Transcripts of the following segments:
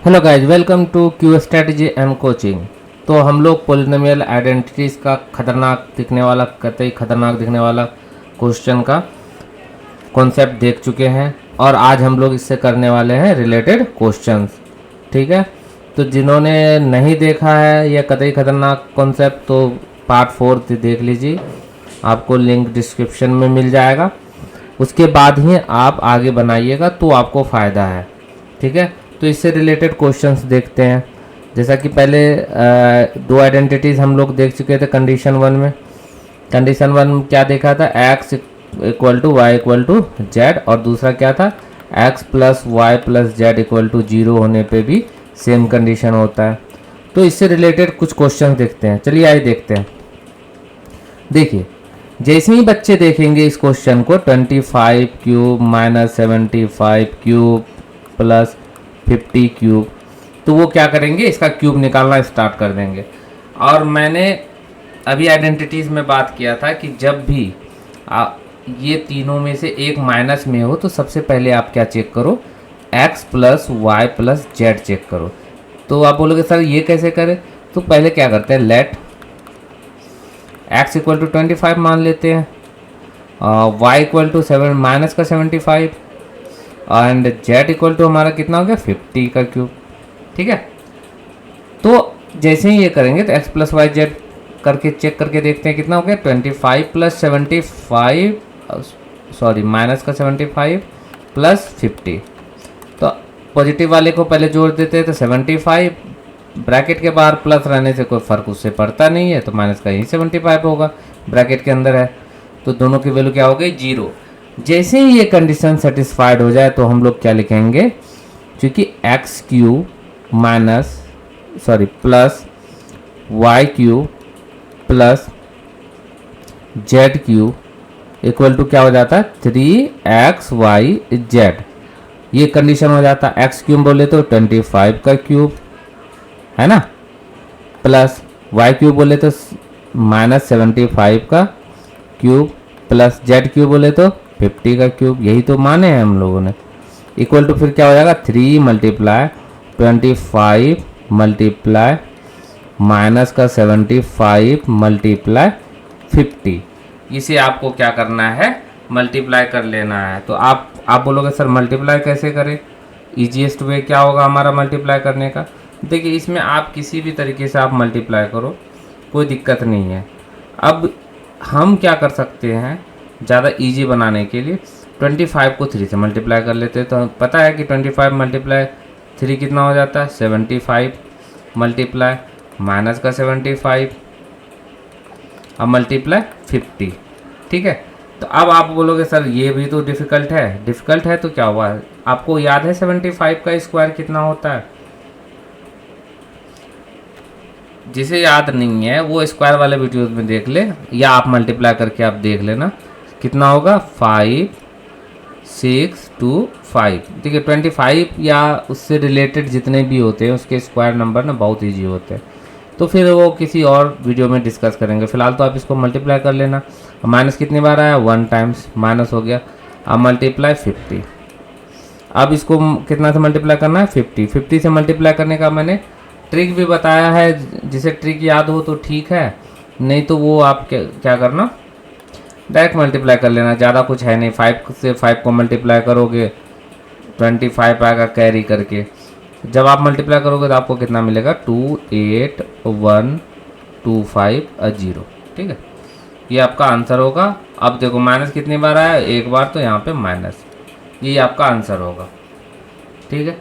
Hello guys, welcome to Q strategy and coaching. तो हम लोग पोलिनोमियल आइडेंटिटीज़ का कतई खतरनाक दिखने वाला क्वेश्चन का कॉन्सेप्ट देख चुके हैं और आज हम लोग इससे करने वाले हैं रिलेटेड क्वेश्चंस। ठीक है, तो जिन्होंने नहीं देखा है यह कतई खतरनाक कॉन्सेप्ट तो पार्ट 4 देख लीजिए, आपको लिंक डिस्क्रिप्शन में मिल जाएगा। उसके बाद ही आप आगे बनाइएगा तो आपको फ़ायदा है। ठीक है, तो इससे रिलेटेड क्वेश्चंस देखते हैं। जैसा कि पहले दो आइडेंटिटीज़ हम लोग देख चुके थे कंडीशन 1 में। कंडीशन 1 क्या देखा था, x equal to y equal to z, और दूसरा क्या था, x plus y plus z equal to 0 होने पे भी सेम कंडीशन होता है। तो इससे रिलेटेड कुछ क्वेश्चन देखते हैं। चलिए आइए देखते हैं। देखिए, जैसे ही बच्चे देखेंगे इस क्वेश्चन को 25 cube minus 75 cube plus 50 cube, तो वो क्या करेंगे, इसका क्यूब निकालना स्टार्ट कर देंगे। और मैंने अभी आइडेंटिटीज़ में बात किया था कि जब भी ये तीनों में से एक माइनस में हो तो सबसे पहले आप क्या चेक करो, x plus y plus z check करो। तो आप बोलोगे सर ये कैसे करें, तो पहले क्या करते हैं, लेट x इक्वल टू 25 मान लेते हैं, y इक्वल टू माइनस का 75 एंड z इक्वल टू हमारा कितना हो गया 50 का क्यूब। ठीक है, तो जैसे ही ये करेंगे तो x प्लस वाई जेड करके चेक करके देखते हैं कितना हो गया, 25 प्लस 75 सॉरी माइनस का 75 प्लस 50। तो पॉजिटिव वाले को पहले जोड़ देते हैं, तो 75 ब्रैकेट के बाहर प्लस रहने से कोई फ़र्क उससे पड़ता नहीं है, तो माइनस का ही 75 होगा, ब्रैकेट के अंदर है, तो दोनों की वैल्यू क्या हो गई 0। जैसे ही ये कंडीशन सेटिस्फाइड हो जाए तो हम लोग क्या लिखेंगे, क्योंकि x cube plus y cube plus z cube equal to क्या हो जाता है 3xy z। ये कंडीशन हो जाता है। एक्स क्यूब बोले तो 25 का क्यूब है ना, प्लस वाई क्यूब बोले तो माइनस 75 का क्यूब प्लस जेड क्यूब बोले तो 50 का क्यूब, यही तो माने हैं हम लोगों ने। इक्वल टू फिर क्या हो जाएगा 3 मल्टीप्लाई 25 मल्टीप्लाई माइनस का 75 मल्टीप्लाई 50। इसे आपको क्या करना है, मल्टीप्लाई कर लेना है। तो आप बोलोगे सर मल्टीप्लाई कैसे करें, ईजीएस्ट वे क्या होगा हमारा मल्टीप्लाई करने का। देखिए, इसमें आप किसी भी तरीके से आप मल्टीप्लाई करो, कोई दिक्कत नहीं है। अब हम क्या कर सकते हैं, ज़्यादा इजी बनाने के लिए 25 को 3 से मल्टीप्लाई कर लेते हैं। तो पता है कि 25 मल्टीप्लाई 3 कितना हो जाता है 75 मल्टीप्लाई माइनस का 75 अब मल्टीप्लाई 50। ठीक है, तो अब आप बोलोगे सर ये भी तो डिफ़िकल्ट है तो क्या हुआ, आपको याद है 75 का स्क्वायर कितना होता है। जिसे याद नहीं है वो स्क्वायर वाले वीडियोस में देख ले, या आप मल्टीप्लाई करके आप देख लेना कितना होगा 5 6 2 5। देखिए 25 या उससे रिलेटेड जितने भी होते हैं उसके स्क्वायर नंबर ना बहुत ईजी होते हैं, तो फिर वो किसी और वीडियो में डिस्कस करेंगे। फिलहाल तो आप इसको मल्टीप्लाई कर लेना। माइनस कितनी बार आया 1 टाइम्स माइनस हो गया, अब मल्टीप्लाई 50। अब इसको कितना से मल्टीप्लाई करना है 50 से मल्टीप्लाई करने का मैंने ट्रिक भी बताया है, जिसे ट्रिक याद हो तो ठीक है, नहीं तो वो आप क्या करना डायरेक्ट मल्टीप्लाई कर लेना, ज़्यादा कुछ है नहीं। 5 से 5 को मल्टीप्लाई करोगे 25 आएगा कैरी करके, जब आप मल्टीप्लाई करोगे तो आपको कितना मिलेगा 28125 ठीक है, ये आपका आंसर होगा। अब देखो माइनस कितनी बार आया, एक बार, तो यहाँ पे माइनस, ये आपका आंसर होगा। ठीक है,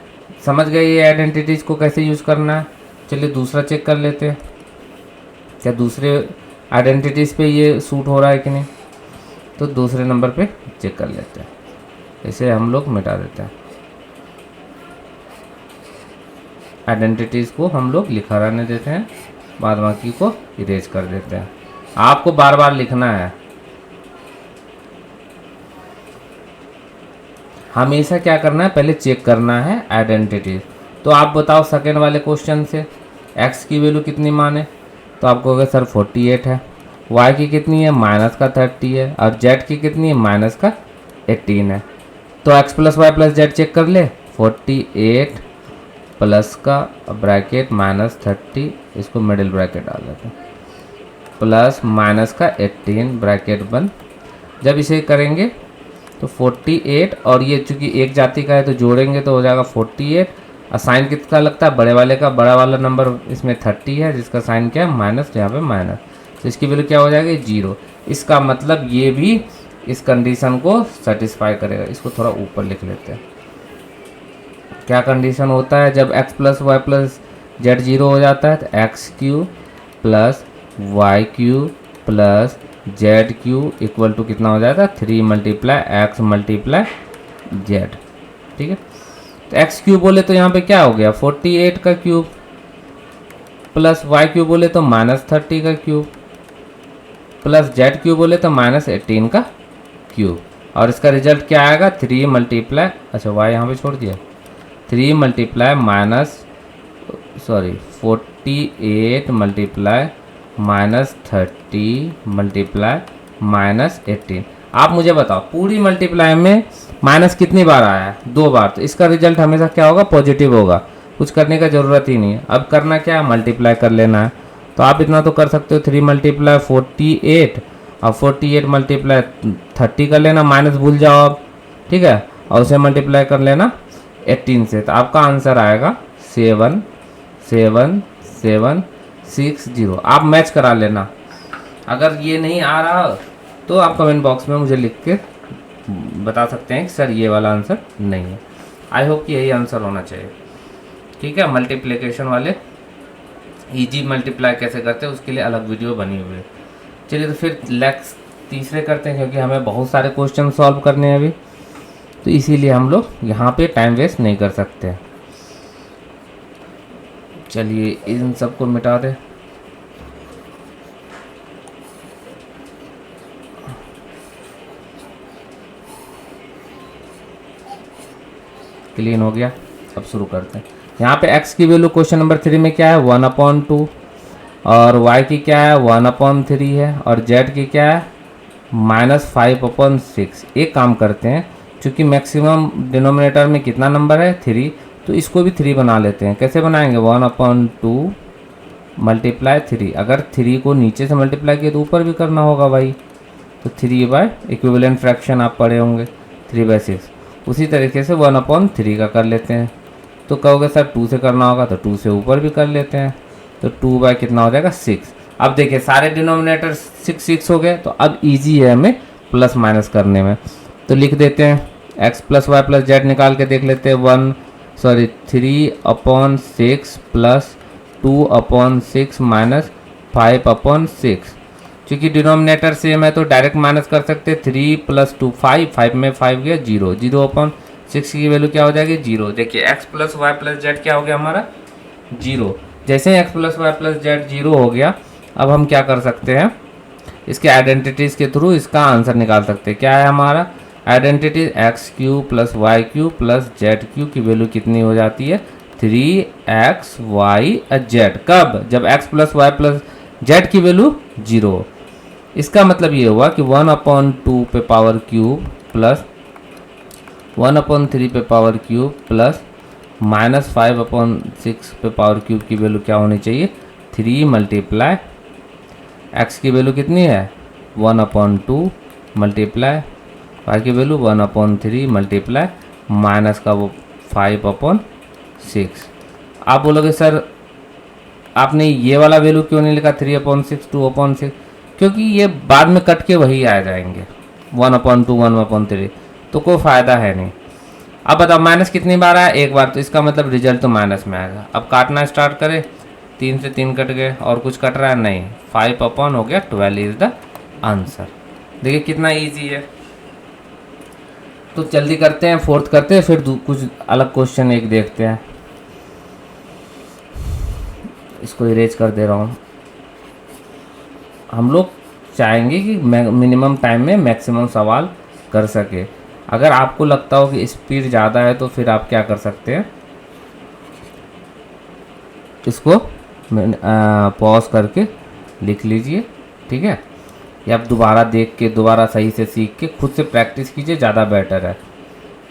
समझ गए ये आइडेंटिटीज़ को कैसे यूज़ करना है। चलिए दूसरा चेक कर लेते हैं, क्या दूसरे आइडेंटिटीज़ पे ये सूट हो रहा है कि नहीं। तो दूसरे नंबर पे चेक कर लेते हैं, इसे हम लोग मिटा देते हैं। आइडेंटिटीज़ को हम लोग लिखा रहने देते हैं, बाद बाकी को इरेज कर देते हैं। आपको बार बार लिखना है, हमेशा क्या करना है, पहले चेक करना है आइडेंटिटीज। तो आप बताओ सेकेंड वाले क्वेश्चन से x की वैल्यू कितनी माने, तो आपको कहोगे सर 48 है, y की कितनी है माइनस का 30 है, और z की कितनी है माइनस का 18 है। तो x plus y plus z check कर ले, 48 प्लस का ब्रैकेट माइनस 30, इसको मिडिल ब्रैकेट डाल देते हैं, प्लस माइनस का 18 ब्रैकेट बंद। जब इसे करेंगे तो 48, और ये चूंकि एक जाति का है तो जोड़ेंगे तो हो जाएगा 48। और साइन किसका लगता है, बड़े वाले का, बड़ा वाला नंबर इसमें 30 है जिसका साइन क्या है माइनस, यहाँ पे माइनस, तो इसकी वैल्यू क्या हो जाएगी 0। इसका मतलब ये भी इस कंडीशन को सेटिस्फाई करेगा। इसको थोड़ा ऊपर लिख लेते हैं। क्या कंडीशन होता है जब x plus y plus z 0 हो जाता है, तो x cube plus y cube plus z cube equal to कितना हो जाएगा 3 मल्टीप्लाई एक्स मल्टीप्लाई जेड। ठीक है, तो एक्स क्यूब बोले तो यहाँ पे क्या हो गया 48 का क्यूब, प्लस वाई क्यूब बोले तो माइनस 30 का क्यूब, प्लस जेड क्यूब बोले तो माइनस 18 का क्यूब। और इसका रिजल्ट क्या आएगा 3 मल्टीप्लाई, अच्छा वाई यहाँ पे छोड़ दिया, 3 multiply minus 48 multiply minus 30 multiply minus 18। आप मुझे बताओ पूरी मल्टीप्लाई में माइनस कितनी बार आया है, 2 बार, तो इसका रिजल्ट हमेशा क्या होगा पॉजिटिव होगा, कुछ करने का ज़रूरत ही नहीं है। अब करना क्या है, मल्टीप्लाई कर लेना है। तो आप इतना तो कर सकते हो, 3 मल्टीप्लाई 48 और 48 मल्टीप्लाई 30 कर लेना, माइनस भूल जाओ आप, ठीक है, और उसे मल्टीप्लाई कर लेना 18 से, तो आपका आंसर आएगा 77760। आप मैच करा लेना। अगर ये नहीं आ रहा तो आप कमेंट बॉक्स में मुझे लिख के बता सकते हैं कि सर ये वाला आंसर नहीं है। आई होप कि यही आंसर होना चाहिए। ठीक है, मल्टीप्लिकेशन वाले इजी मल्टीप्लाई कैसे करते हैं उसके लिए अलग वीडियो बनी हुई है। चलिए तो फिर नेक्स्ट तीसरे करते हैं, क्योंकि हमें बहुत सारे क्वेश्चन सॉल्व करने हैं अभी, तो इसीलिए हम लोग यहाँ पे टाइम वेस्ट नहीं कर सकते। चलिए इन सबको मिटा दें। क्लीन हो गया। अब शुरू करते हैं। यहाँ पे x की वैल्यू क्वेश्चन नंबर 3 में क्या है 1/2, और y की क्या है 1/3 है, और z की क्या है -5/6। एक काम करते हैं, चूँकि मैक्सिमम डिनोमिनेटर में कितना नंबर है 3, तो इसको भी 3 बना लेते हैं। कैसे बनाएंगे 1/2 मल्टीप्लाई 3। अगर 3 को नीचे से मल्टीप्लाई किया तो ऊपर भी करना होगा भाई, तो 3 इक्विवेलेंट फ्रैक्शन आप पढ़े होंगे 3/6। उसी तरीके से 1/3 का कर लेते हैं। तो कहोगे सर 2 से करना होगा, तो 2 से ऊपर भी कर लेते हैं, तो 2 कितना हो जाएगा 6। अब देखिए सारे डिनोमिनेटर 6 हो गए, तो अब इजी है हमें प्लस माइनस करने में। तो लिख देते हैं x plus y plus z निकाल के देख लेते हैं 3/6 प्लस 2/6 माइनस 5/6। क्योंकि डिनोमिनेटर सेम है तो डायरेक्ट माइनस कर सकते हैं। 3 + 2 5 में 5 गया 0, 0/6 की वैल्यू क्या हो जाएगी 0। देखिए x plus y plus z क्या हो गया हमारा 0। जैसे ही x plus y plus z 0 हो गया, अब हम क्या कर सकते हैं, इसके आइडेंटिटीज़ के थ्रू इसका आंसर निकाल सकते हैं। क्या है हमारा identity x³ plus y³ plus z³ की वैल्यू कितनी हो जाती है 3xy z। कब, जब x plus y plus z की वैल्यू 0। इसका मतलब ये हुआ कि 1/2 पे पावर क्यूब प्लस 1/3 पे पावर क्यूब प्लस -5/6 पे पावर क्यूब की वैल्यू क्या होनी चाहिए 3 मल्टीप्लाई x की वैल्यू कितनी है 1/2 मल्टीप्लाई y की वैल्यू 1/3 मल्टीप्लाई माइनस का वो 5/6। आप बोलोगे सर आपने ये वाला वैल्यू क्यों नहीं लिखा 3/6 2/6, क्योंकि ये बाद में कट के वही आ जाएंगे 1/2 1/3, तो कोई फ़ायदा है नहीं। अब बताओ माइनस कितनी बार आया, एक बार, तो इसका मतलब रिजल्ट तो माइनस में आएगा। अब काटना स्टार्ट करें, 3 से 3 कट गए, और कुछ कट रहा है नहीं, 5 हो गया 12 इज द आंसर। देखिए कितना ईजी है। तो जल्दी करते हैं, फोर्थ करते हैं, फिर कुछ अलग क्वेश्चन एक देखते हैं। इसको इरेज कर दे रहा हूँ। हम लोग चाहेंगे कि मिनिमम टाइम में मैक्सिमम सवाल कर सके। अगर आपको लगता हो कि स्पीड ज़्यादा है तो फिर आप क्या कर सकते हैं, इसको पॉज करके लिख लीजिए, ठीक है, या आप दोबारा देख के दोबारा सही से सीख के खुद से प्रैक्टिस कीजिए, ज़्यादा बेटर है।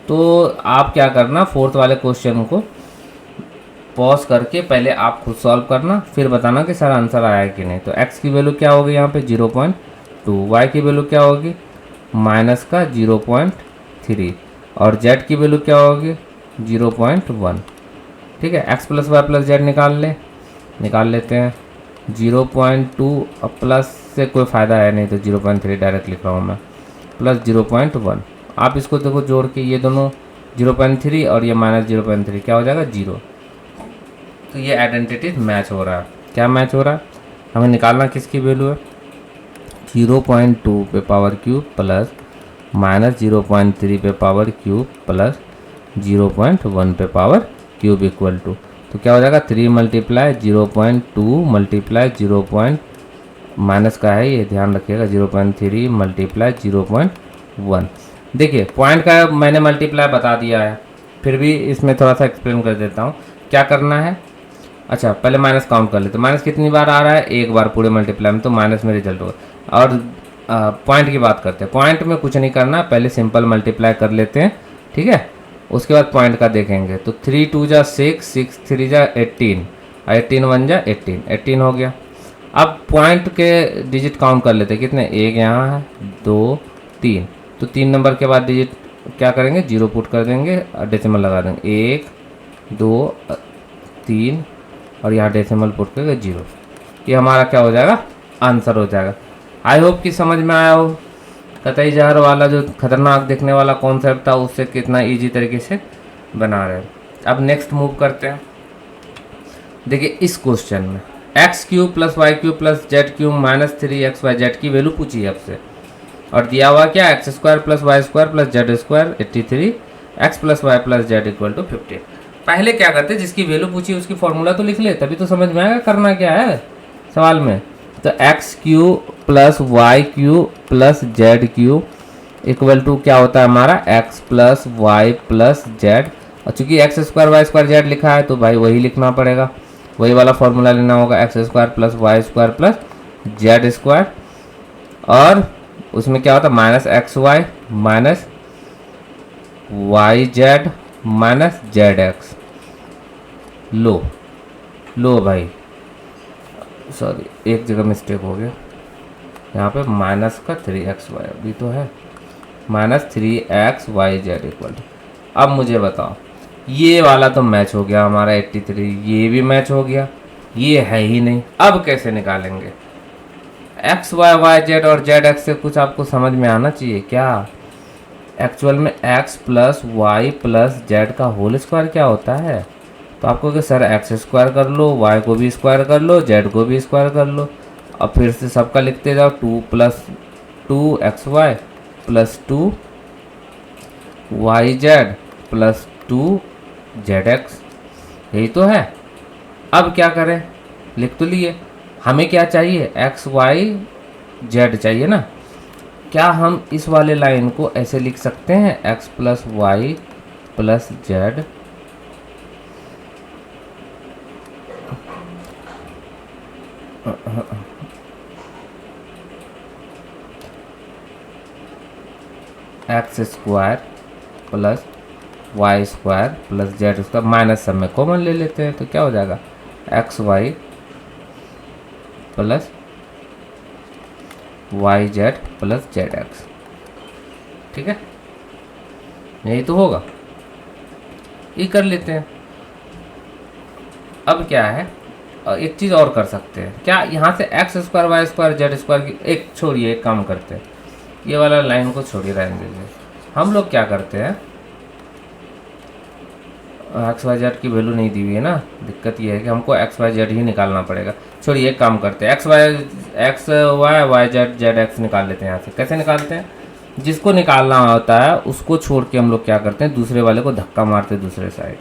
तो आप क्या करना, फोर्थ वाले क्वेश्चन को पॉज करके पहले आप खुद सॉल्व करना, फिर बताना कि सर आंसर आया कि नहीं। तो x की वैल्यू क्या होगी यहाँ पे 0.2, y की वैल्यू क्या होगी माइनस का 0.3 और z की वैल्यू क्या होगी 0.1। ठीक है, x plus y plus z निकाल लेते हैं। 0.2 अब प्लस से कोई फ़ायदा है नहीं तो 0.3 डायरेक्ट लिख रहा हूँ मैं, प्लस 0.1। आप इसको देखो जोड़ के, ये दोनों 0.3 और ये माइनस 0.3 क्या हो जाएगा 0। तो ये आइडेंटिटी मैच हो रहा है। क्या मैच हो रहा है, हमें निकालना किसकी वैल्यू है 0.2 पे पावर क्यूब प्लस माइनस 0.3 पे पावर क्यूब प्लस 0.1 पे पावर क्यूब इक्वल टू, तो क्या हो जाएगा 3 मल्टीप्लाई 0.2 मल्टीप्लाई 0. माइनस का है ये ध्यान रखिएगा 0.3 मल्टीप्लाई 0.1। देखिए पॉइंट का मैंने मल्टीप्लाई बता दिया है, फिर भी इसमें थोड़ा सा एक्सप्लेन कर देता हूँ क्या करना है। अच्छा पहले माइनस काउंट कर लेते, माइनस कितनी बार आ रहा है, एक बार पूरे मल्टीप्लाई में, तो माइनस में रिजल्ट होगा। और पॉइंट की बात करते हैं, पॉइंट में कुछ नहीं करना, पहले सिंपल मल्टीप्लाई कर लेते हैं। ठीक है, उसके बाद पॉइंट का देखेंगे। तो 3 2 जा 6, 6 3 जा 18, 18 1 जा 18, 18 हो गया। अब पॉइंट के डिजिट काउंट कर लेते हैं, कितने, एक यहाँ है 2 3, तो 3 नंबर के बाद डिजिट क्या करेंगे 0 पुट कर देंगे और डेसिमल लगा देंगे 1 2 3 और यहाँ डेसिमल पुट करके 0। ये हमारा क्या हो जाएगा आंसर हो जाएगा। आई होप कि समझ में आया हो। कतई जहर वाला जो खतरनाक दिखने वाला कॉन्सेप्ट था उससे कितना इजी तरीके से बना रहे हैं। अब नेक्स्ट मूव करते हैं। देखिए इस क्वेश्चन में x cube plus y cube plus z cube minus 3xyz की वैल्यू पूछी है आपसे, और दिया हुआ क्या x square plus y square plus z square 83, x plus y plus z equal to 15। पहले क्या करते, जिसकी वैल्यू पूछी उसकी फॉर्मूला तो लिख ले, तभी तो समझ में आएगा करना क्या है सवाल में। तो x cube plus y cube plus z cube equal to क्या होता है हमारा x plus y plus z, और चूंकि x square y square z लिखा है तो भाई वही लिखना पड़ेगा, वही वाला फॉर्मूला लेना होगा, x square plus y square plus z square. और उसमें क्या होता है minus x y minus y z minus z x. लो भाई सॉरी एक जगह मिस्टेक हो गया, यहाँ पे माइनस का 3xy अभी तो है, माइनस 3xyz इक्वल टू। अब मुझे बताओ ये वाला तो मैच हो गया हमारा 83, ये भी मैच हो गया, ये है ही नहीं। अब कैसे निकालेंगे एक्स वाई वाई जेड और जेड एक्स से कुछ आपको समझ में आना चाहिए क्या। एक्चुअल में x plus y plus z का होल स्क्वायर क्या होता है, तो आपको कि सर एक्स स्क्वायर कर लो, वाई को भी स्क्वायर कर लो, जेड को भी स्क्वायर कर लो, अब फिर से सबका लिखते जाओ 2 plus 2 x y plus 2 y z plus 2 z x, यही तो है। अब क्या करें, लिख तो लिए, हमें क्या चाहिए एक्स वाई जेड चाहिए ना। क्या हम इस वाले लाइन को ऐसे लिख सकते हैं x plus y plus z, x square plus y square plus z square minus सब में कॉमन ले लेते हैं, तो क्या हो जाएगा x y plus y z plus z x. ठीक है, यही तो होगा, ये कर लेते हैं। अब क्या है, एक चीज़ और कर सकते हैं क्या, यहाँ से x square y square z square की एक छोड़िए, एक काम करते हैं, ये वाला लाइन को छोड़िए रहने दीजिए। हम लोग क्या करते हैं, एक्स वाई जेड की वैल्यू नहीं दी हुई है ना, दिक्कत ये है कि हमको एक्स वाई जेड ही निकालना पड़ेगा। छोड़िए एक काम करते हैं, x y y z z x निकाल लेते हैं। यहाँ से कैसे निकालते हैं, जिसको निकालना होता है उसको छोड़ के हम लोग क्या करते हैं दूसरे वाले को धक्का मारते हैं दूसरे साइड।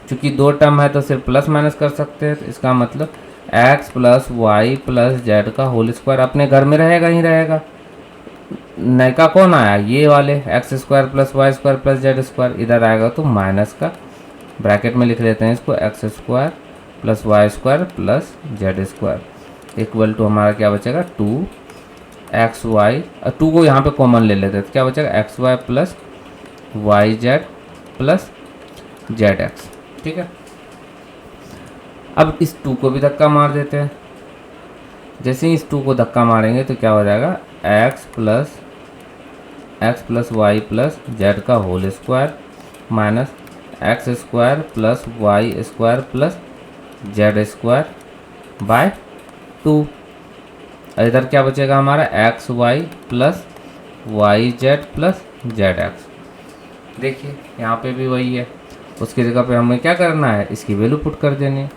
चूँकि 2 टर्म है तो सिर्फ प्लस माइनस कर सकते हैं, तो इसका मतलब x plus y plus z का होल स्क्वायर अपने घर में रहेगा ही रहेगा। नयका कौन आया, ये वाले x square plus y square plus z square, इधर आएगा तो माइनस का, ब्रैकेट में लिख लेते हैं इसको x square plus y square plus z square equal to हमारा क्या बचेगा 2 एक्स वाई, 2 को यहाँ पे कॉमन ले लेते हैं तो क्या बचेगा x y plus y z plus z x. ठीक है, अब इस 2 को भी धक्का मार देते हैं। जैसे ही इस 2 को धक्का मारेंगे तो क्या हो जाएगा, x plus y plus z का whole square minus x square plus y square plus z square by 2। इधर क्या बचेगा हमारा, x y plus y z plus z x. देखिए यहाँ पे भी वही है, उसकी जगह पे हमें क्या करना है, इसकी वैल्यू पुट कर देनी है।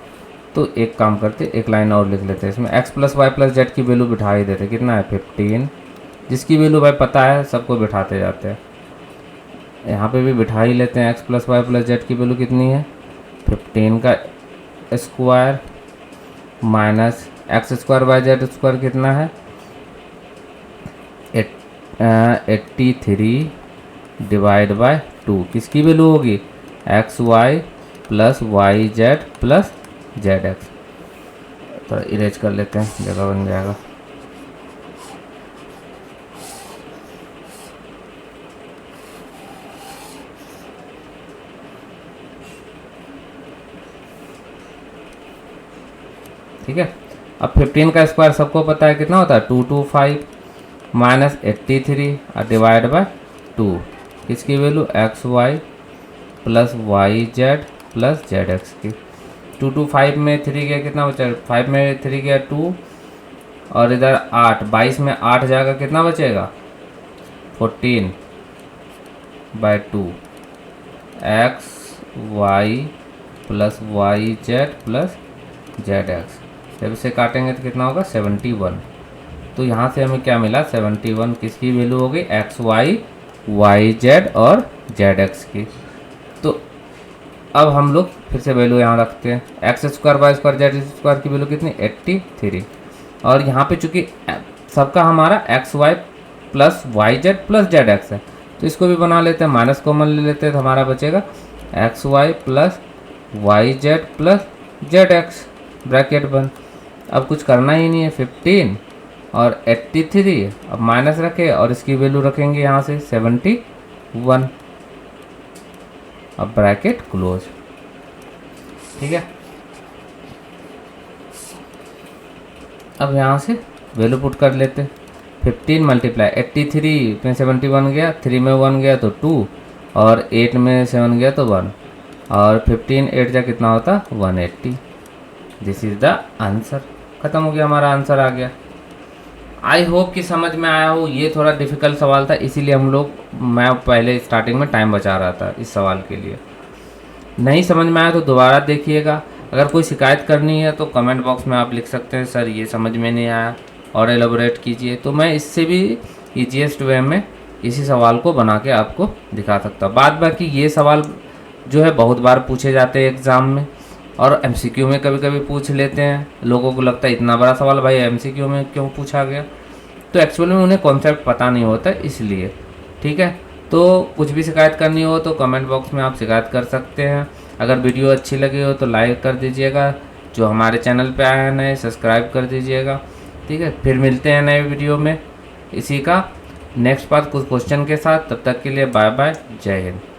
तो एक काम करते, एक लाइन और लिख लेते हैं इसमें, x plus y plus z की वैल्यू बिठा ही देते। कितना है 15, जिसकी वैल्यू भाई पता है सबको बिठाते जाते हैं। यहाँ पे भी बिठा ही लेते हैं, x plus y plus z की वैल्यू कितनी है 15 का square minus x square by z square कितना है 83 डिवाइड बाय 2। किसकी वैल्यू होगी, x y plus y z plus z x. तो इरेज कर लेते हैं, जगह बन जाएगा। ठीक है, अब 15 का स्क्वायर सबको पता है कितना होता है 225 माइनस 83 डिवाइड बाय 2। किसकी value x y plus y z plus z x की। 225 में 3 गया कितना बचा, 5 में 3 गया 2 और इधर 8, 22 में 8 जाएगा कितना बचेगा 14 by 2 x y plus y z plus z x. जब इसे काटेंगे तो कितना होगा 71। तो यहाँ से हमें क्या मिला 71, किसकी वैल्यू हो गई एक्स वाई वाई जेड और जेड एक्स की। तो अब हम लोग फिर से वैल्यू यहाँ रखते हैं, x square y square z square की वैल्यू कितनी 83। और यहाँ पे चूंकि सबका हमारा x y plus y z plus z x है तो इसको भी बना लेते हैं, माइनस कॉमन ले लेते हैं तो हमारा बचेगा x y plus y z plus z x bracket बंद। अब कुछ करना ही नहीं है, 15 और 83 अब माइनस रखे और इसकी वैल्यू रखेंगे यहाँ से 71। अब ब्रैकेट क्लोज। ठीक है, अब यहाँ से वैल्यू पुट कर लेते हैं, 15 मल्टीप्लाई 83 में 71 गया, 3 में 1 गया तो 2 और 8 में 7 गया तो 1 और 15 8 जा कितना होता 180। This is the answer. खत्म हो गया, हमारा आंसर आ गया। आई होप कि समझ में आया हो। ये थोड़ा डिफ़िकल्ट सवाल था, इसीलिए मैं पहले स्टार्टिंग में टाइम बचा रहा था इस सवाल के लिए। नहीं समझ में आया तो दोबारा देखिएगा। अगर कोई शिकायत करनी है तो कमेंट बॉक्स में आप लिख सकते हैं, सर ये समझ में नहीं आया और एलोबरेट कीजिए, तो मैं इससे भी ईजीएस्ट वे में इसी सवाल को बना के आपको दिखा सकता हूँ। बाद बाकी ये सवाल जो है बहुत बार पूछे जाते हैं एग्ज़ाम में और एमसीक्यू में कभी कभी पूछ लेते हैं। लोगों को लगता है इतना बड़ा सवाल भाई एमसीक्यू में क्यों पूछा गया, तो एक्चुअली में उन्हें कॉन्सेप्ट पता नहीं होता इसलिए। ठीक है, तो कुछ भी शिकायत करनी हो तो कमेंट बॉक्स में आप शिकायत कर सकते हैं। अगर वीडियो अच्छी लगी हो तो लाइक कर दीजिएगा, जो हमारे चैनल पे आए हैं नए सब्सक्राइब कर दीजिएगा। ठीक है, फिर मिलते हैं नए वीडियो में इसी का नेक्स्ट पार्ट कुछ क्वेश्चन के साथ। तब तक के लिए बाय बाय, जय हिंद।